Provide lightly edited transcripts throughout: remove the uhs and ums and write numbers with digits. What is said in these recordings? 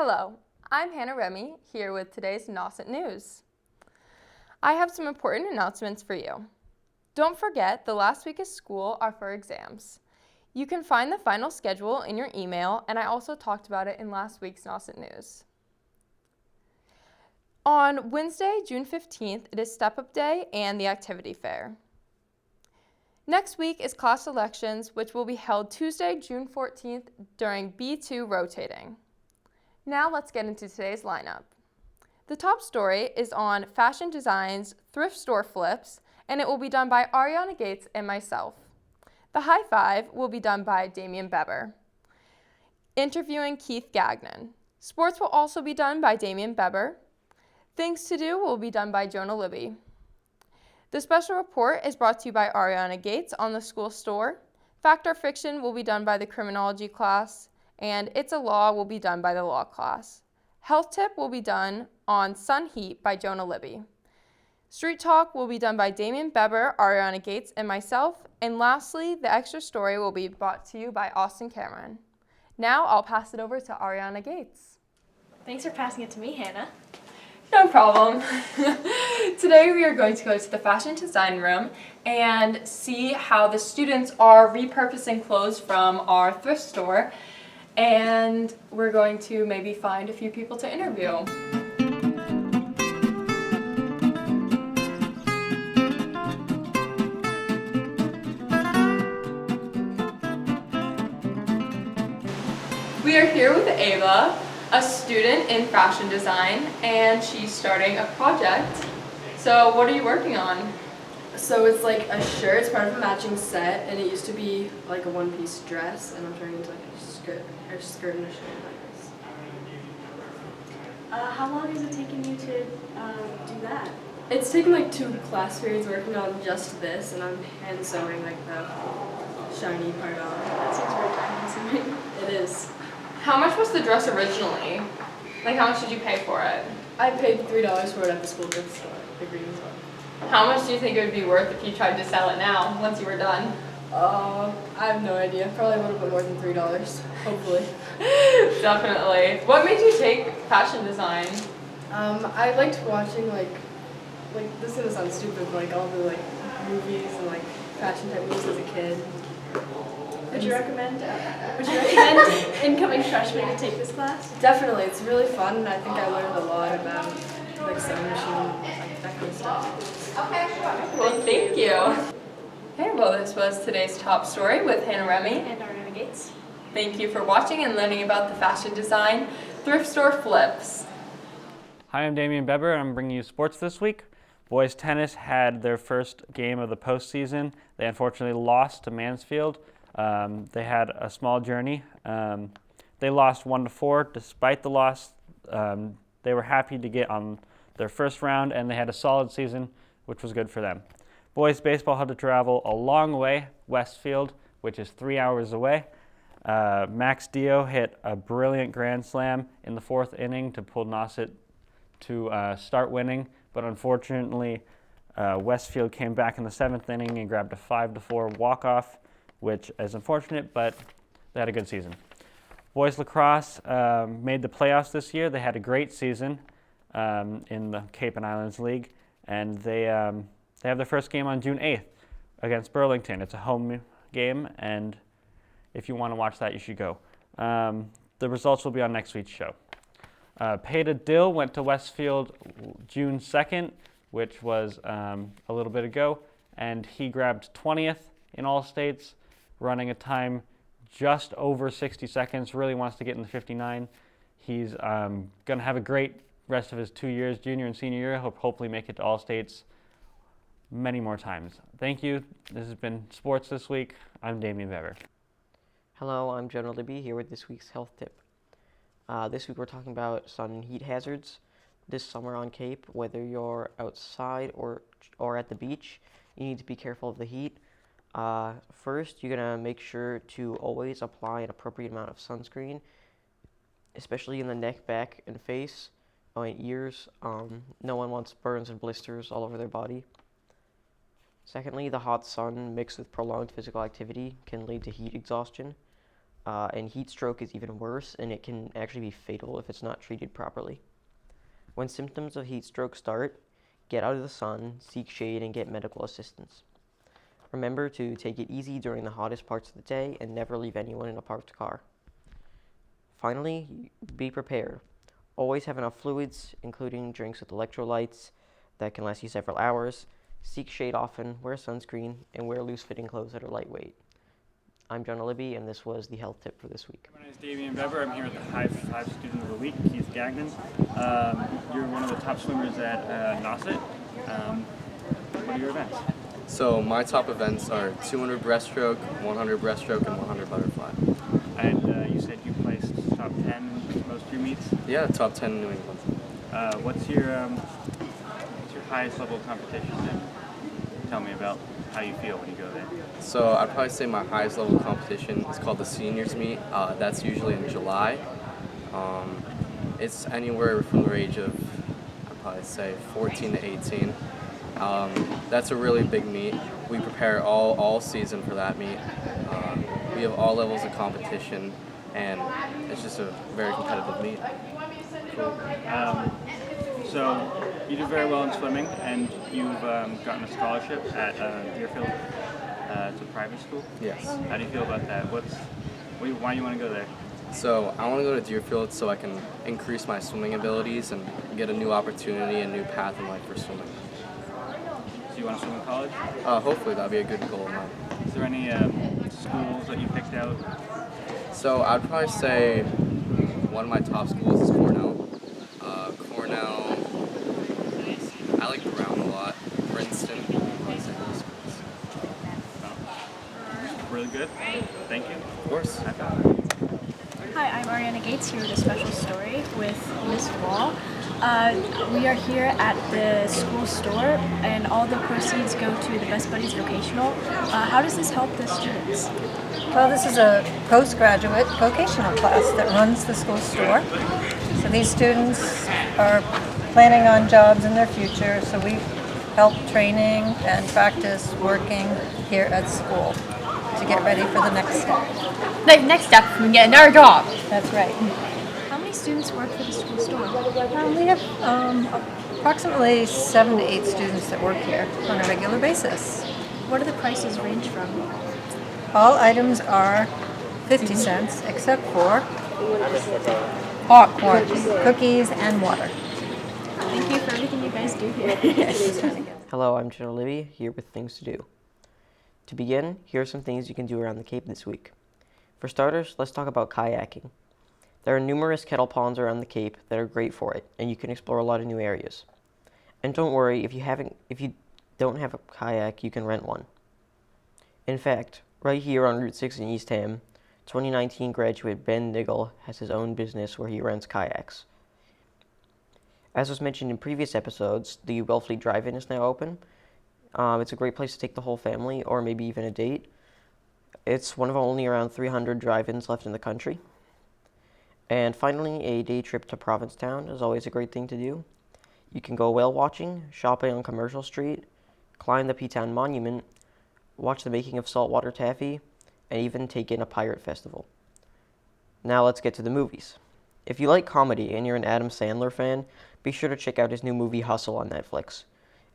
Hello, I'm Hannah Remy here with today's Nauset News. I have some important announcements for you. Don't forget the last week of school are for exams. You can find the final schedule in your email, and I also talked about it in last week's Nauset News. On Wednesday, June 15th, it is Step Up Day and the Activity Fair. Next week is class elections, which will be held Tuesday, June 14th during B2 rotating. Now let's get into today's lineup. The top story is on Fashion Design's thrift store flips, and it will be done by Ariana Gates and myself. The high five will be done by Damian Beber. Interviewing Keith Gagnon. Sports will also be done by Damian Beber. Things to Do will be done by Jonah Libby. The special report is brought to you by Ariana Gates on the school store. Fact or Fiction will be done by the Criminology class, and It's a Law will be done by the law class. Health Tip will be done on Sun Heat by Jonah Libby. Street Talk will be done by Damian Beber, Ariana Gates, and myself. And lastly, the extra story will be brought to you by Austin Cameron. Now I'll pass it over to Ariana Gates. Thanks for passing it to me, Hannah. No problem. Today we are going to go to the fashion design room and see how the students are repurposing clothes from our thrift store, and we're going to maybe find a few people to interview. We are here with Ava, a student in fashion design, and she's starting a project. So what are you working on? So it's like a shirt, it's part of a matching set, and it used to be like a one-piece dress, and I'm turning it into like a skirt and a shirt like this. How long is it taking you to do that? It's taken like 2 class periods working on just this, and I'm hand sewing like the shiny part on. That seems very time consuming. It is. How much was the dress originally? Like, how much did you pay for it? I paid $3 for it at the school thrift store, the green one. How much do you think it would be worth if you tried to sell it now, once you were done? I have no idea. Probably a little bit more than $3, hopefully. Definitely. What made you take fashion design? I liked watching like this is gonna sound stupid, but like all the like movies and like fashion type movies as a kid. Would you recommend incoming freshmen to take this class? Definitely, it's really fun, and I think I learned a lot about like sewing machine and like, that kind of stuff. Okay, sure. Well, thank you. Okay, well, this was today's top story with Hannah Remy. And Ariana Gates. Thank you for watching and learning about the fashion design thrift store flips. Hi, I'm Damian Beber, and I'm bringing you sports this week. Boys tennis had their first game of the postseason. They unfortunately lost to Mansfield. They had a small journey. They lost 1-4. Despite the loss, they were happy to get on their first round, and they had a solid season, which was good for them. Boys baseball had to travel a long way, Westfield, which is 3 hours away. Max Dio hit a brilliant grand slam in the 4th inning to pull Nauset to start winning, but unfortunately, Westfield came back in the 7th inning and grabbed a 5-4 walk-off, which is unfortunate, but they had a good season. Boys lacrosse made the playoffs this year. They had a great season in the Cape and Islands League, and they have their first game on June 8th against Burlington. It's a home game, and if you want to watch that, you should go. The results will be on next week's show. Peta Dill went to Westfield June 2nd, which was a little bit ago, and he grabbed 20th in all states, running a time just over 60 seconds, really wants to get in the 59. He's going to have a great rest of his 2 years, junior and senior year. Hopefully make it to all states many more times. Thank you. This has been Sports This Week. I'm Damian Beber. Hello, I'm Jonah Libby here with this week's health tip. This week we're talking about sun and heat hazards. This summer on Cape, whether you're outside or at the beach, you need to be careful of the heat. First, you're going to make sure to always apply an appropriate amount of sunscreen, especially in the neck, back, and face, and ears. No one wants burns and blisters all over their body. Secondly, the hot sun mixed with prolonged physical activity can lead to heat exhaustion. And heat stroke is even worse, and it can actually be fatal if it's not treated properly. When symptoms of heat stroke start, get out of the sun, seek shade, and get medical assistance. Remember to take it easy during the hottest parts of the day and never leave anyone in a parked car. Finally, be prepared. Always have enough fluids, including drinks with electrolytes that can last you several hours. Seek shade often, wear sunscreen, and wear loose-fitting clothes that are lightweight. I'm John Libby, and this was the health tip for this week. My name is Damian Beber. I'm here with the High Five Student of the Week, Keith Gagnon. You're one of the top swimmers at Nauset. What are your events? So my top events are 200 breaststroke, 100 breaststroke, and 100 butterfly. And you said you placed top 10 in most of your meets. Yeah, top 10 in New England. What's your highest level of competition? And tell me about how you feel when you go there. So I'd probably say my highest level competition is called the seniors meet. That's usually in July. It's anywhere from the age of, I'd probably say 14 to 18. That's a really big meet. We prepare all season for that meet. We have all levels of competition, and it's just a very competitive meet. Cool. So you do very well in swimming, and you've gotten a scholarship at Deerfield. It's a private school. Yes. How do you feel about that? Why do you want to go there? So I want to go to Deerfield so I can increase my swimming abilities and get a new opportunity, a new path in life for swimming. So you want to swim in college? Hopefully that'd be a good goal of mine. Is there any schools that you picked out? So I'd probably say one of my top schools is Cornell. Cornell, I like Brown a lot. Princeton. Really good. Thank you. Of course. High five. Hi, I'm Ariana Gates here with a special story with Miss Wall. We are here at the school store, and all the proceeds go to the Best Buddies Vocational. How does this help the students? Well, this is a postgraduate vocational class that runs the school store. So these students are planning on jobs in their future, so we help training and practice working here at school to get ready for the next step. Next step, we get another job. That's right. How many students work for the school store? We have approximately 7 to 8 students that work here on a regular basis. What do the prices range from? All items are 50 cents except for Popcorn. cookies and water. Thank you for everything you guys do here. Hello, I'm John Libby, here with things to do. To begin, here are some things you can do around the Cape this week. For starters, let's talk about kayaking. There are numerous kettle ponds around the Cape that are great for it, and you can explore a lot of new areas. And don't worry, if you don't have a kayak, you can rent one. In fact, right here on Route 6 in Eastham, 2019 graduate Ben Niggle has his own business where he rents kayaks. As was mentioned in previous episodes, the Wellfleet Drive-In is now open. It's a great place to take the whole family, or maybe even a date. It's one of only around 300 drive-ins left in the country. And finally, a day trip to Provincetown is always a great thing to do. You can go whale watching, shopping on Commercial Street, climb the P-Town Monument, watch the making of saltwater taffy, and even take in a pirate festival. Now let's get to the movies. If you like comedy and you're an Adam Sandler fan, be sure to check out his new movie Hustle on Netflix.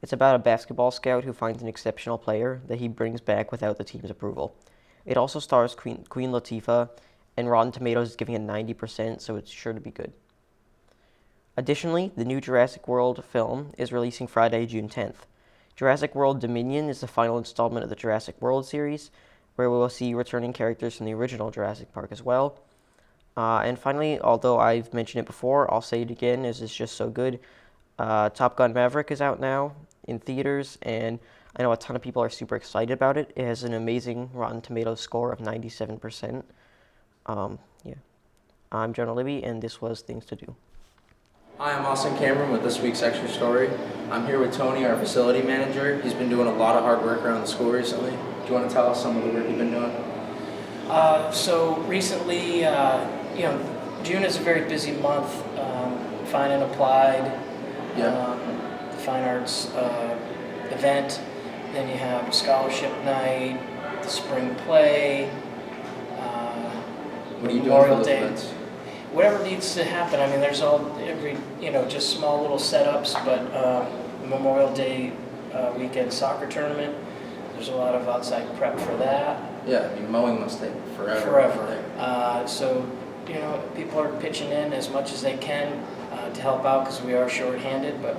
It's about a basketball scout who finds an exceptional player that he brings back without the team's approval. It also stars Queen Latifah, and Rotten Tomatoes is giving it 90%, so it's sure to be good. Additionally, the new Jurassic World film is releasing Friday, June 10th. Jurassic World Dominion is the final installment of the Jurassic World series, where we will see returning characters from the original Jurassic Park as well. And finally, although I've mentioned it before, I'll say it again as it's just so good. Top Gun Maverick is out now in theaters, and I know a ton of people are super excited about it. It has an amazing Rotten Tomatoes score of 97%. I'm Jonah Libby, and this was Things to Do. Hi, I'm Austin Cameron with this week's Extra Story. I'm here with Tony, our facility manager. He's been doing a lot of hard work around the school recently. Do you want to tell us some of the work you've been doing? So recently, June is a very busy month. Fine and Applied, the Fine Arts event. Then you have Scholarship Night, the Spring Play, What are you doing Memorial for those Day. events? Whatever needs to happen. I mean, there's just small little setups, but Memorial Day weekend soccer tournament, there's a lot of outside prep for that. Yeah, I mean, mowing must take forever. So, people are pitching in as much as they can to help out because we are short-handed, but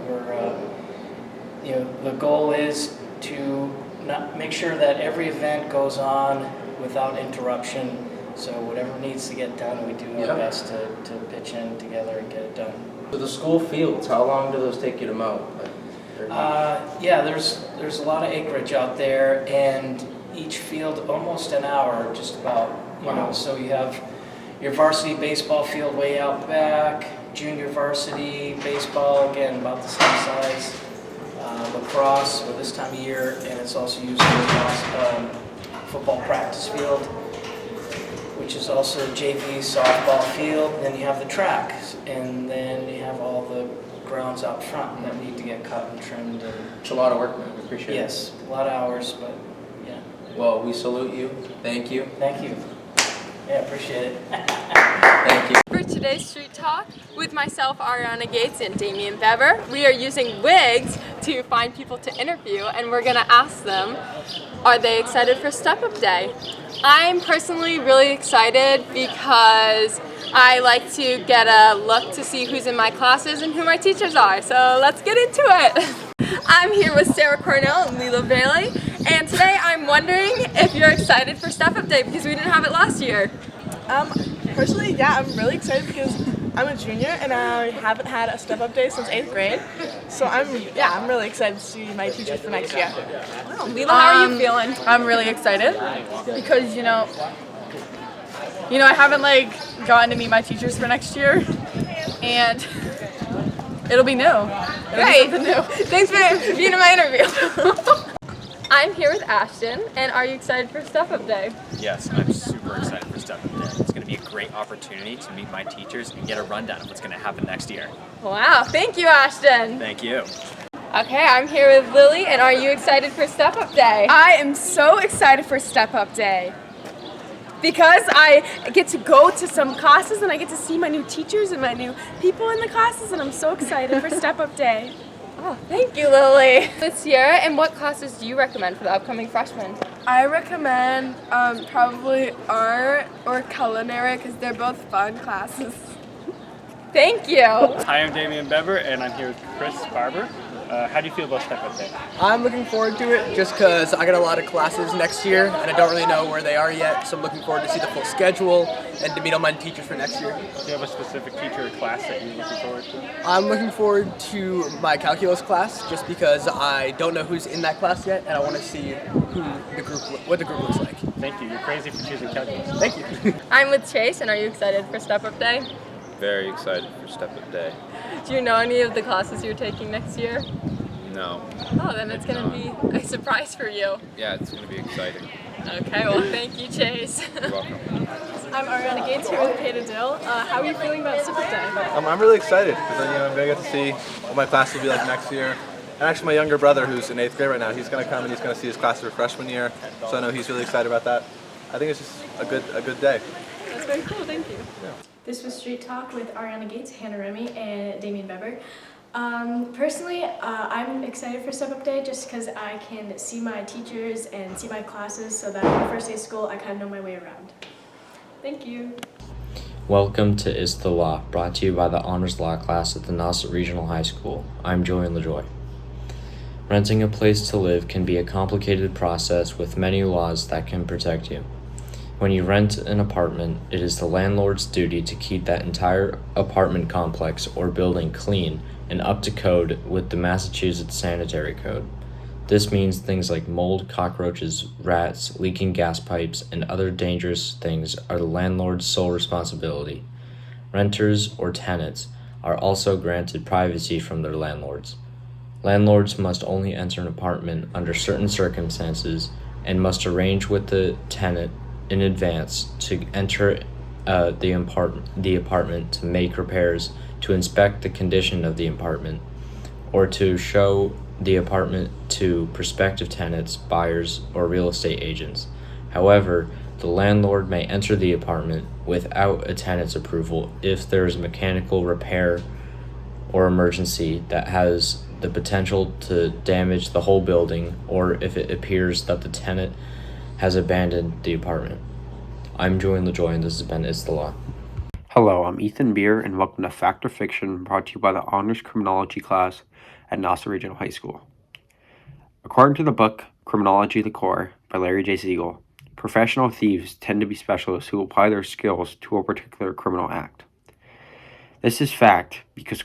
the goal is to not make sure that every event goes on without interruption. So whatever needs to get done, we do our best to pitch in together and get it done. So the school fields, how long do those take you to mow? There's a lot of acreage out there, and each field almost an hour, just about. So you have your varsity baseball field way out back, junior varsity baseball, again, about the same size. Lacrosse for this time of year, and it's also used for football practice field, which is also JV softball field. Then you have the track, and then you have all the grounds out front that need to get cut and trimmed. It's a lot of work, man. I appreciate it. Yes, a lot of hours, but yeah. Well, we salute you. Thank you. Thank you. Yeah, appreciate it. Thank you. For today's Street Talk, with myself, Ariana Gates, and Damian Bever, we are using wigs to find people to interview, and we're gonna ask them, are they excited for Step Up Day? I'm personally really excited because I like to get a look to see who's in my classes and who my teachers are, so let's get into it. I'm here with Sarah Cornell and Lila Bailey, and today I'm wondering if you're excited for Step Up Day because we didn't have it last year. Personally, yeah, I'm really excited because I'm a junior and I haven't had a Step Up Day since 8th grade. So I'm really excited to see my teachers for next year. Wow, Lila, how are you feeling? I'm really excited because I haven't gotten to meet my teachers for next year, and it'll be new. Great. Thanks for being in my interview. I'm here with Ashton, and are you excited for Step Up Day? Yes, I'm super excited for Step Up Day. It's going to be a great opportunity to meet my teachers and get a rundown of what's going to happen next year. Wow, thank you, Ashton. Thank you. Okay, I'm here with Lily, and are you excited for Step Up Day? I am so excited for Step Up Day because I get to go to some classes and I get to see my new teachers and my new people in the classes, and I'm so excited for Step Up Day. Oh, thank you, Lily. This year, and what classes do you recommend for the upcoming freshmen? I recommend probably art or culinary because they're both fun classes. Thank you. Hi, I'm Damian Bever, and I'm here with Chris Barber. How do you feel about Step Up Day? I'm looking forward to it just because I got a lot of classes next year and I don't really know where they are yet, so I'm looking forward to see the full schedule and to meet all my teachers for next year. Do you have a specific teacher or class that you're looking forward to? I'm looking forward to my calculus class just because I don't know who's in that class yet and I want to see what the group looks like. Thank you. You're crazy for choosing calculus. Thank you. I'm with Chase, and are you excited for Step Up Day? Very excited for Step Up Day. Do you know any of the classes you're taking next year? No. Oh, then it's going to be a surprise for you. Yeah, it's going to be exciting. Okay, well, thank you, Chase. You're welcome. I'm Ariana Gates here with Peta Dill. How are you feeling about Step Up Day? I'm really excited because I'm going to get to see what my class will be like next year. And actually my younger brother, who's in 8th grade right now, he's going to come and he's going to see his class for freshman year. So I know he's really excited about that. I think it's just a good day. That's very cool, thank you. Yeah. This was Street Talk with Ariana Gates, Hannah Remy, and Damian Bever. Personally, I'm excited for Step Up Day just because I can see my teachers and see my classes so that on the first day of school I kind of know my way around. Thank you. Welcome to Is the Law, brought to you by the Honors Law class at the Nauset Regional High School. I'm Julian LaJoy. Renting a place to live can be a complicated process with many laws that can protect you. When you rent an apartment, it is the landlord's duty to keep that entire apartment complex or building clean and up to code with the Massachusetts Sanitary Code. This means things like mold, cockroaches, rats, leaking gas pipes, and other dangerous things are the landlord's sole responsibility. Renters or tenants are also granted privacy from their landlords. Landlords must only enter an apartment under certain circumstances and must arrange with the tenant in advance to enter the apartment, to make repairs, to inspect the condition of the apartment, or to show the apartment to prospective tenants, buyers, or real estate agents. However, The landlord may enter the apartment without a tenant's approval if there is a mechanical repair or emergency that has the potential to damage the whole building, or if it appears that the tenant has abandoned the apartment. I'm Julian LaJoy, and this has been It's the Law. Hello, I'm Ethan Beer, and welcome to Fact or Fiction, brought to you by the Honors Criminology class at Nauset Regional High School. According to the book Criminology, the Core by Larry J. Siegel, professional thieves tend to be specialists who apply their skills to a particular criminal act. This is fact because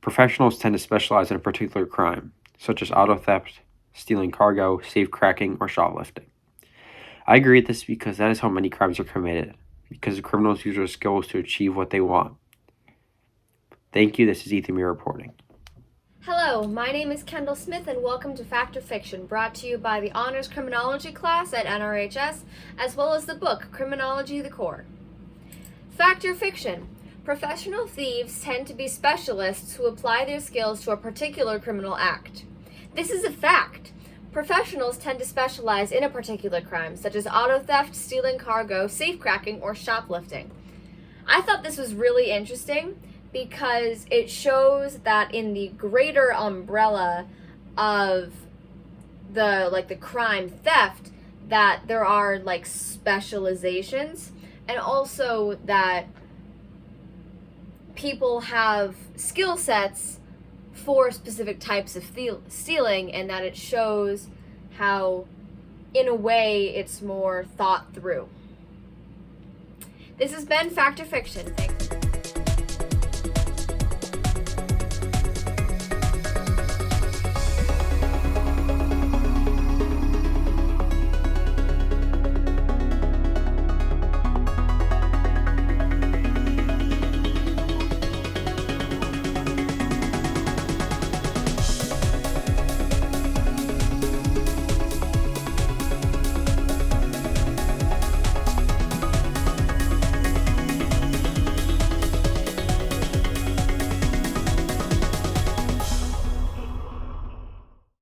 professionals tend to specialize in a particular crime, such as auto theft, stealing cargo, safe cracking, or shoplifting. I agree with this because that is how many crimes are committed, because the criminals use their skills to achieve what they want. Thank you, this is Ethan Beer reporting. Hello, my name is Kendall Smith and welcome to Fact or Fiction, brought to you by the Honors Criminology class at NRHS, as well as the book Criminology, the Core. Fact or Fiction. Professional thieves tend to be specialists who apply their skills to a particular criminal act. This is a fact. Professionals tend to specialize in a particular crime, such as auto theft, stealing cargo, safecracking, or shoplifting. I thought this was really interesting because it shows that in the greater umbrella of the crime theft, that there are specializations, and also that people have skill sets for specific types of stealing, and that it shows how, in a way, it's more thought through. This has been Fact or Fiction. Thanks.